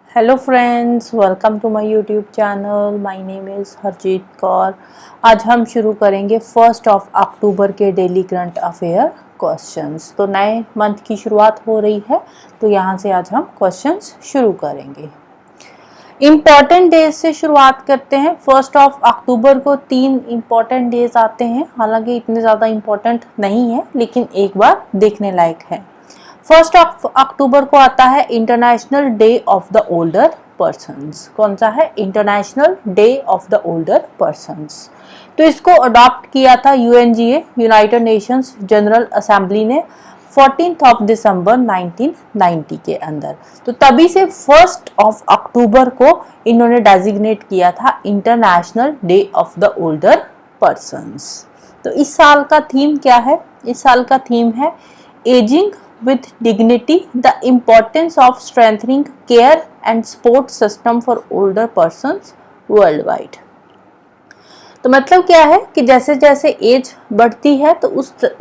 Hello friends, welcome to my YouTube channel. My name is Harjeet Kaur. आज हम शुरू करेंगे 1 अक्टूबर के डेली करंट अफेयर क्वेश्चंस। तो नए मंथ की शुरुआत हो रही है, तो यहाँ से आज हम क्वेश्चंस शुरू करेंगे। इम्पॉर्टेंट डेज से शुरुआत करते हैं। 1 अक्टूबर को 3 इम्पॉर्टेंट डेज आते हैं, हालांकि इतने ज़्यादा इम्पॉर्टेंट नहीं है, लेकिन एक बार देखने लायक है। 1 अक्टूबर को आता है international day of the older persons. कौन सा है? International day of the older persons. तो इसको अडॉप्ट किया था UNGA, United Nations general assembly ने 14 दिसंबर 1990 के अंदर। तो तभी से 1 अक्टूबर को इन्होंने डेजिग्नेट किया था international day of the older persons. तो इस साल का थीम क्या है? इस साल का थीम है ageing with dignity, the importance of strengthening care and support system for older persons worldwide। तो मतलब क्या है कि जैसे जैसे एज बढ़ती है तो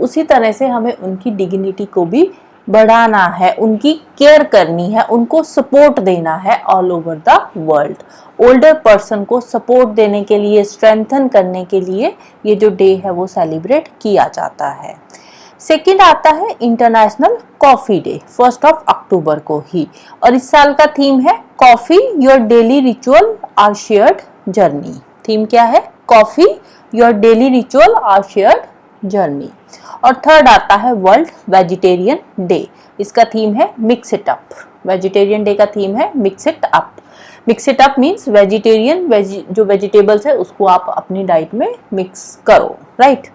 उसी तरह से हमें उनकी डिग्निटी को भी बढ़ाना है, उनकी केयर करनी है, उनको सपोर्ट देना है all over the world. Older person को सपोर्ट देने के लिए, स्ट्रेंथन करने के लिए ये जो डे है वो सेलिब्रेट किया जाता है। सेकेंड आता है इंटरनेशनल कॉफी डे 1 अक्टूबर को ही, और इस साल का थीम है coffee your daily ritual our shared journey. Theme क्या है? Coffee your daily ritual our shared journey. और थर्ड आता है वर्ल्ड वेजिटेरियन डे। इसका थीम है mix it up. Vegetarian day का थीम है mix it up. Mix it up means vegetarian जो वेजिटेबल्स है उसको आप अपनी डाइट में मिक्स करो, राइट।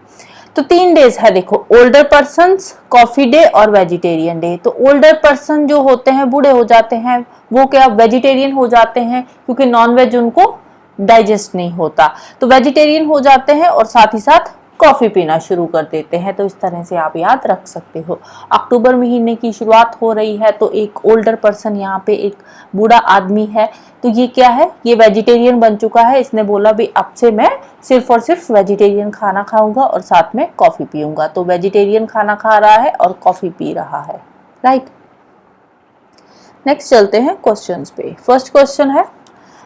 तो 3 डेज है, देखो, ओल्डर पर्सन्स, कॉफी डे और वेजिटेरियन डे। तो ओल्डर पर्सन जो होते हैं, बूढ़े हो जाते हैं, वो क्या वेजिटेरियन हो जाते हैं क्योंकि नॉनवेज उनको डाइजेस्ट नहीं होता, तो वेजिटेरियन हो जाते हैं और साथ ही साथ कॉफी पीना शुरू कर देते हैं। तो इस तरह से आप याद रख सकते हो। अक्टूबर महीने की शुरुआत हो रही है, तो एक ओल्डर पर्सन, यहाँ पे एक बूढ़ा आदमी है, तो ये क्या है? ये वेजिटेरियन बन चुका है। इसने बोला भी अब से मैं सिर्फ और सिर्फ वेजिटेरियन खाना खाऊंगा और साथ में कॉफी पीऊंगा। तो वेजिटेरियन खाना खा रहा है और कॉफी पी रहा है, राइट। नेक्स्ट चलते हैं क्वेश्चंस पे। फर्स्ट क्वेश्चन है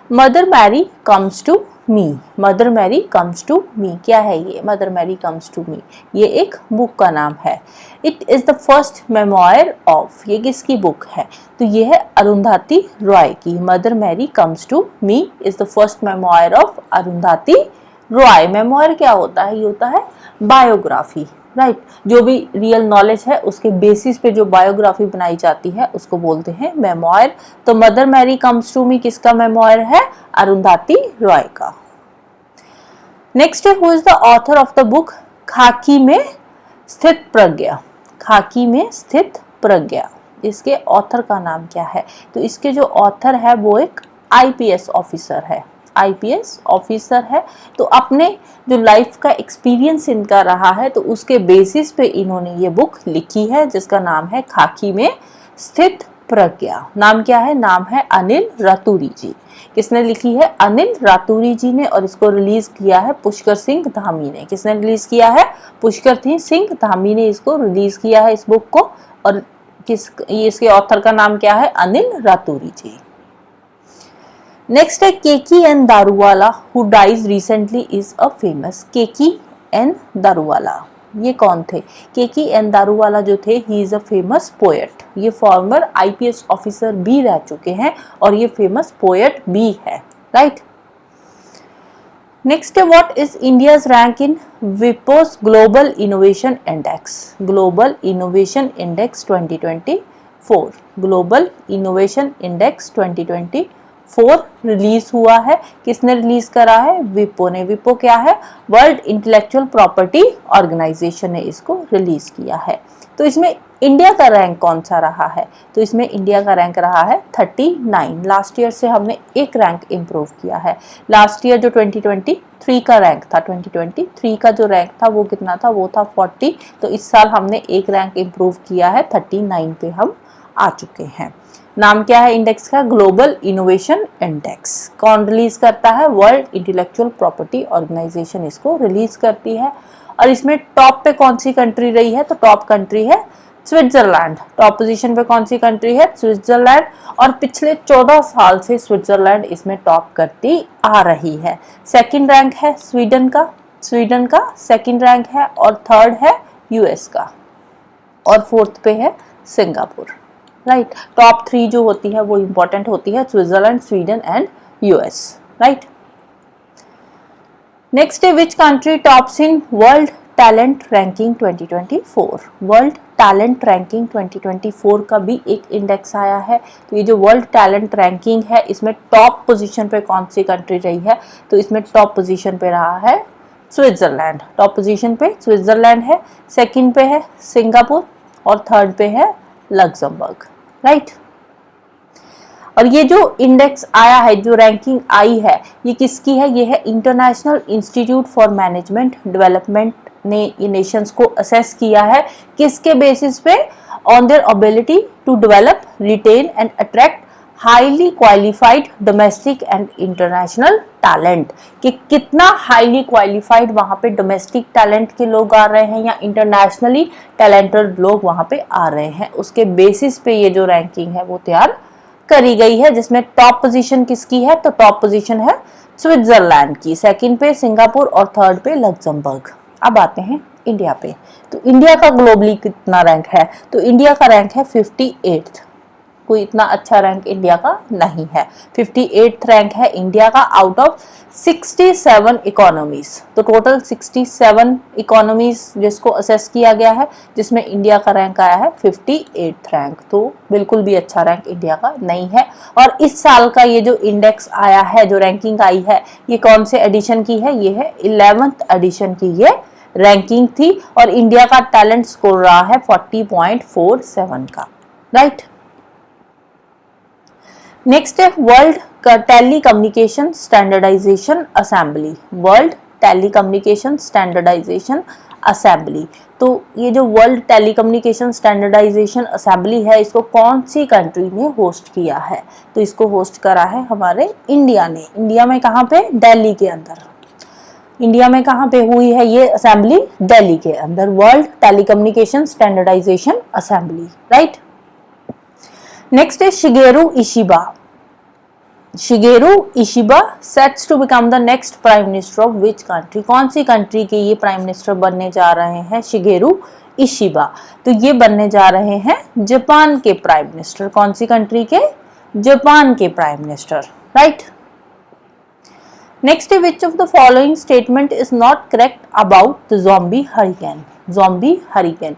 mother Mary comes to me. Mother Mary comes to me क्या है ये? Mother Mary comes to me ये एक बुक का नाम है। It is the first memoir of, ये किसकी बुक है? तो ये है अरुंधति रॉय की। Mother Mary comes to me is the first memoir of Arundhati Roy. Memoir क्या होता है? ये होता है बायोग्राफी, राइट। जो भी रियल नॉलेज है उसके बेसिस पे जो बायोग्राफी बनाई जाती है उसको बोलते हैं मेमोयर। तो mother Mary comes to me किसका मेमोयर है? अरुंधति रॉय का। नेक्स्ट है who is the author of the book Khaki में स्थित प्रज्ञा। खाकी में स्थित प्रज्ञा, इसके ऑथर का नाम क्या है? तो इसके जो ऑथर है वो एक आईपीएस ऑफिसर है। आईपीएस ऑफिसर है। तो अपने जो लाइफ का एक्सपीरियंस इनका रहा है, तो उसके बेसिस पे इन्होंने ये बुक लिखी है जिसका नाम है खाकी में स्थित प्रज्ञा। नाम क्या है? नाम है अनिल रातूरी जी। किसने लिखी है? अनिल रातूरी जी ने। और इसको रिलीज किया है पुष्कर सिंह धामी ने। किसने रिलीज किया है? पुष्कर सिंह धामी ने इसको रिलीज किया है, इस बुक को। और इसके ऑथर का नाम क्या है? अनिल रातूरी जी। नेक्स्ट है Keki N Daruwalla who dies recently is a famous. Keki N Daruwalla ये कौन थे? केकी एन दारूवाला जो थे, he is a famous poet. ये फॉर्मर आईपीएस ऑफिसर भी रह चुके हैं और ये फेमस पोएट भी है, राइट। नेक्स्ट है what is India's rank in WIPO's global innovation index. Global innovation index 2024। Global innovation index 2024 release हुआ है। किसने रिलीज करा है? विपो ने। विपो क्या है? वर्ल्ड इंटेलेक्चुअल प्रॉपर्टी ऑर्गेनाइजेशन ने इसको रिलीज किया है। तो इसमें इंडिया का रैंक कौन सा रहा है? तो इसमें इंडिया का रैंक रहा है 39। लास्ट ईयर से हमने एक रैंक इंप्रूव किया है। लास्ट ईयर जो 2023 का रैंक था, 2023 का जो रैंक था वो कितना था? वो था 40। तो इस साल हमने एक रैंक इंप्रूव किया है, 39 पे हम आ चुके हैं। नाम क्या है इंडेक्स का? Global innovation index. कौन रिलीज करता है? वर्ल्ड इंटेलेक्चुअल प्रॉपर्टी ऑर्गेनाइजेशन इसको रिलीज करती है। और इसमें टॉप पे कौन सी कंट्री रही है? तो टॉप कंट्री है स्विट्जरलैंड, टॉप पोजीशन पे कौन सी कंट्री है? स्विट्जरलैंड। और पिछले 14 साल से स्विट्जरलैंड इसमें टॉप करती आ रही है। सेकंड रैंक है स्वीडन का सेकंड रैंक है, और थर्ड है यूएस का, और फोर्थ पे है सिंगापुर। राइट, टॉप 3 जो होती है वो इंपॉर्टेंट होती है, Switzerland, Sweden and US. Right, next है which country tops in world talent ranking 2024। World talent ranking 2024 का भी एक इंडेक्स आया है। तो ये जो वर्ल्ड टैलेंट रैंकिंग है इसमें टॉप पोजीशन पे कौन सी कंट्री रही है? तो इसमें टॉप पोजीशन पे रहा है स्विट्जरलैंड। टॉप पोजीशन पे स्विट्जरलैंड है, सेकंड पे है सिंगापुर, और थर्ड पे है लग्जमबर्ग। राइट, और ये जो इंडेक्स आया है, जो रैंकिंग आई है, ये किसकी है? ये है international institute for management development ने ये नेशंस को असेस किया है। किसके बेसिस पे? On their ability to develop, retain and attract highly qualified domestic and international talent, कि कितना हाईली क्वालिफाइड वहां पे डोमेस्टिक टैलेंट के लोग आ रहे हैं या इंटरनेशनली टैलेंटेड लोग वहां पे आ रहे हैं, उसके बेसिस पे ये जो रैंकिंग है वो तैयार करी गई है, जिसमें टॉप पोजीशन किसकी है? तो टॉप पोजीशन है स्विट्जरलैंड की, सेकंड पे सिंगापुर और थर्ड पे लग्जमबर्ग। अब आते हैं इंडिया पे। तो इंडिया का ग्लोबली कितना रैंक है? तो इंडिया का रैंक है 58th। कोई इतना अच्छा रैंक इंडिया का नहीं है। 58th रैंक है इंडिया का आउट ऑफ 67 इकोनॉमीज। तो टोटल 67 इकोनॉमीज जिसको असेस किया गया है, जिसमें इंडिया का रैंक आया है 58th रैंक। तो बिल्कुल भी अच्छा रैंक इंडिया का नहीं है। और इस साल का ये जो इंडेक्स आया है, जो रैंकिंग आई है, ये कौन से एडिशन की है? ये है 11th एडिशन की ये रैंकिंग थी, और इंडिया का टैलेंट स्कोर रहा है 40.47 का। राइट, नेक्स्ट है world tele communication standardisation assembly. World tele communication standardisation assembly. तो ये जो world tele communication standardisation assembly है, इसको कौन सी कंट्री ने होस्ट किया है? तो इसको होस्ट करा है हमारे इंडिया ने। इंडिया में कहाँ पे? दिल्ली के अंदर। इंडिया में कहाँ पे हुई है ये असेंबली? दिल्ली के अंदर, world tele communication standardisation assembly. Right, next है Shigeru Ishiba. Shigeru Ishiba sets to become the next prime minister of which country? कौन सी कंट्री के ये प्राइम मिनिस्टर बनने जा रहे हैं? Shigeru Ishiba. तो ये बनने जा रहे हैं जापान के प्राइम मिनिस्टर। कौन सी कंट्री के? जापान के प्राइम मिनिस्टर। राइट, नेक्स्ट है which of the following statement is not correct about the zombie hurricane? Zombie hurricane.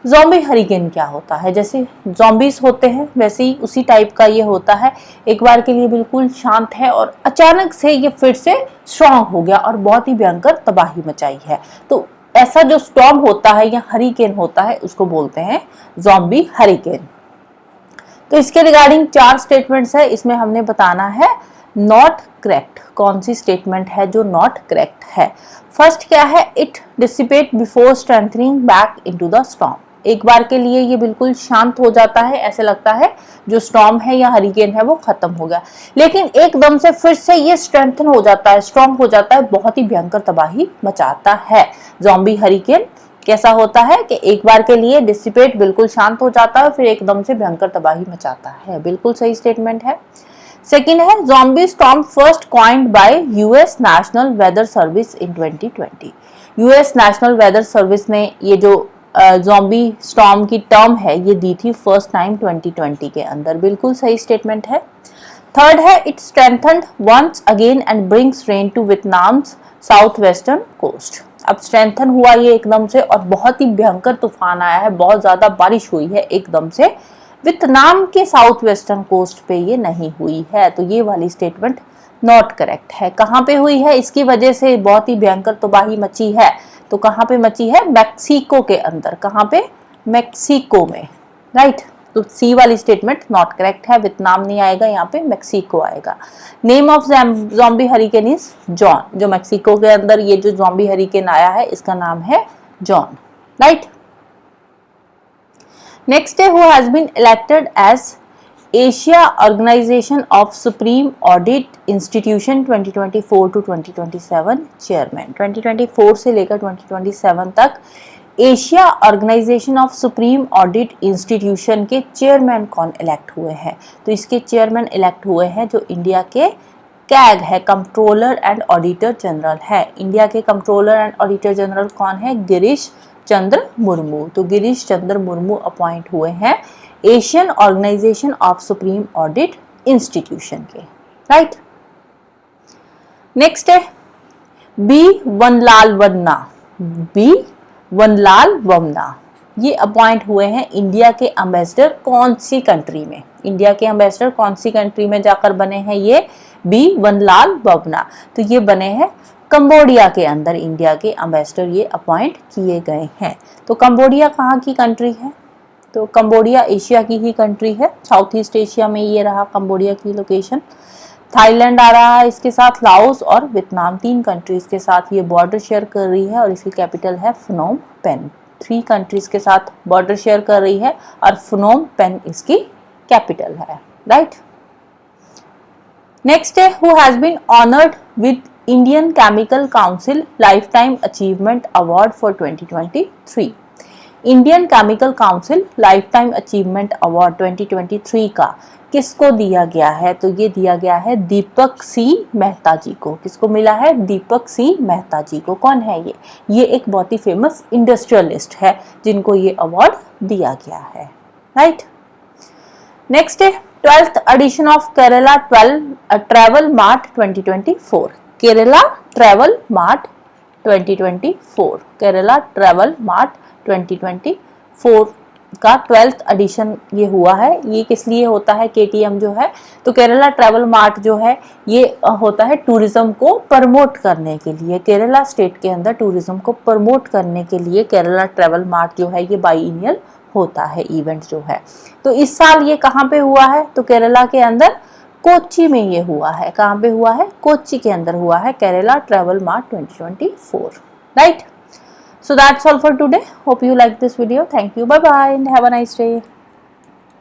Zombie hurricane क्या होता है? जैसे ज़ॉम्बीज होते हैं वैसे ही उसी टाइप का ये होता है। एक बार के लिए बिल्कुल शांत है और अचानक से ये फिर से स्ट्रॉन्ग हो गया और बहुत ही भयंकर तबाही मचाई है। तो ऐसा जो स्टॉर्म होता है या हरिकेन होता है उसको बोलते हैं ज़ॉम्बी हरिकेन। तो इसके रिगार्डिंग 4 स्टेटमेंट्स है, इसमें हमने बताना है नॉट करेक्ट। कौन सी स्टेटमेंट है जो नॉट करेक्ट है? फर्स्ट क्या है? It dissipate before strengthening back into the storm. एक बार के लिए ये बिल्कुल शांत हो जाता है, ऐसे लगता है जो स्टॉर्म है या हरिकेन है वो खत्म हो गया, लेकिन एकदम से फिर से ये स्ट्रेंथन हो जाता है, स्ट्रॉन्ग हो जाता है, बहुत ही भयंकर तबाही मचाता है। ज़ॉम्बी हरिकेन कैसा होता है कि एक बार के लिए डिसिपेट, बिल्कुल शांत हो जाता है, फिर एकदम से भयंकर तबाही मचाता है। बिल्कुल सही स्टेटमेंट है। सेकेंड है zombie storm first coined by US national weather service in 2020। US national weather service ने ये जो ज़ॉम्बी स्टॉर्म की टर्म है ये दी थी फर्स्ट टाइम 2020 के अंदर। बिल्कुल सही स्टेटमेंट है। थर्ड है it strengthened once again and brings rain to Vietnam's south western coast. अब स्ट्रेंथन हुआ ये एकदम से और बहुत ही भयंकर तूफान आया है, बहुत ज्यादा बारिश हुई है एकदम से। वियतनाम के साउथ वेस्टर्न कोस्ट पे ये नहीं हुई है, तो ये वाली स्टेटमेंट नॉट करेक्ट है। कहाँ पे हुई है? इसकी वजह से बहुत ही भयंकर तबाही मची है। तो कहाँ पे मची है? मैक्सिको के अंदर। कहाँ पे? मैक्सिको में। राइट, तो सी वाली स्टेटमेंट नॉट करेक्ट है। वियतनाम नहीं आएगा यहाँ पे, मैक्सिको आएगा। Name of zombie hurricane is John. जो मैक्सिको के अंदर ये जो ज़ॉम्बी हरिकेन आया है इसका नाम है जॉन। राइट, नेक्स्ट है who has been elected as Asia organisation of supreme audit institution 2024 to 2027 chairman. 2024 से लेकर 2027 तक Asia organisation of supreme audit institution के चेयरमैन कौन इलेक्ट हुए हैं? तो इसके चेयरमैन इलेक्ट हुए हैं जो इंडिया के कैग है, कंट्रोलर एंड ऑडिटर जनरल है। इंडिया के कंट्रोलर एंड ऑडिटर जनरल कौन है? गिरीश चंद्र मुर्मू। तो गिरीश चंद्र मुर्मू अपॉइंट हुए हैं Asian organisation of supreme audit institution के, राइट। नेक्स्ट है B Vanlalvawna. B Vanlalvawna ये अपॉइंट हुए हैं इंडिया के एम्बेसडर कौन सी कंट्री में? इंडिया के एम्बेसडर कौन सी कंट्री में जाकर बने हैं ये? B Vanlalvawna. तो ये बने हैं कंबोडिया के अंदर, इंडिया के एम्बेसडर ये अपॉइंट किए गए हैं। तो कंबोडिया कहाँ की कंट्री है? तो कंबोडिया एशिया की ही कंट्री है, साउथ ईस्ट एशिया में ये रहा कंबोडिया की लोकेशन। थाईलैंड आ रहा है इसके साथ, लाओस और वियतनाम, 3 कंट्रीज के साथ ये बॉर्डर शेयर कर रही है और इसकी कैपिटल है फनोम पेन। 3 कंट्रीज के साथ बॉर्डर शेयर कर रही है और फनोम पेन इसकी कैपिटल है, राइट। नेक्स्ट है who has been honoured with Indian chemical council lifetime achievement award for 2023। Indian chemical council lifetime achievement award 2023 का किसको दिया गया है? तो ये दिया गया है दीपक सी मेहता जी को। किसको मिला है? दीपक सी मेहता जी को। कौन है ये? ये एक बहुत ही फेमस इंडस्ट्रियलिस्ट है जिनको ये अवार्ड दिया गया है, राइट। नेक्स्ट है 12th edition of Kerala travel mart 2024। Kerala travel mart 2024, Kerala travel mart 2024 का 12th एडिशन ये हुआ है। ये किस लिए होता है? KTM जो है, तो केरला ट्रैवल मार्ट जो है ये होता है टूरिज्म को प्रमोट करने के लिए। केरला स्टेट के अंदर टूरिज्म को प्रमोट करने के लिए केरला ट्रैवल मार्ट जो है ये बाईएनियल होता है इवेंट जो है। तो इस साल ये कहाँ पे हुआ है? तो केरला के अंदर कोच्चि में ये हुआ है। कहाँ पे हुआ है? कोच्चि के अंदर हुआ है Kerala travel mart 2024, right. So that's all for today. Hope you like this video. Thank you. Bye bye and have a nice day.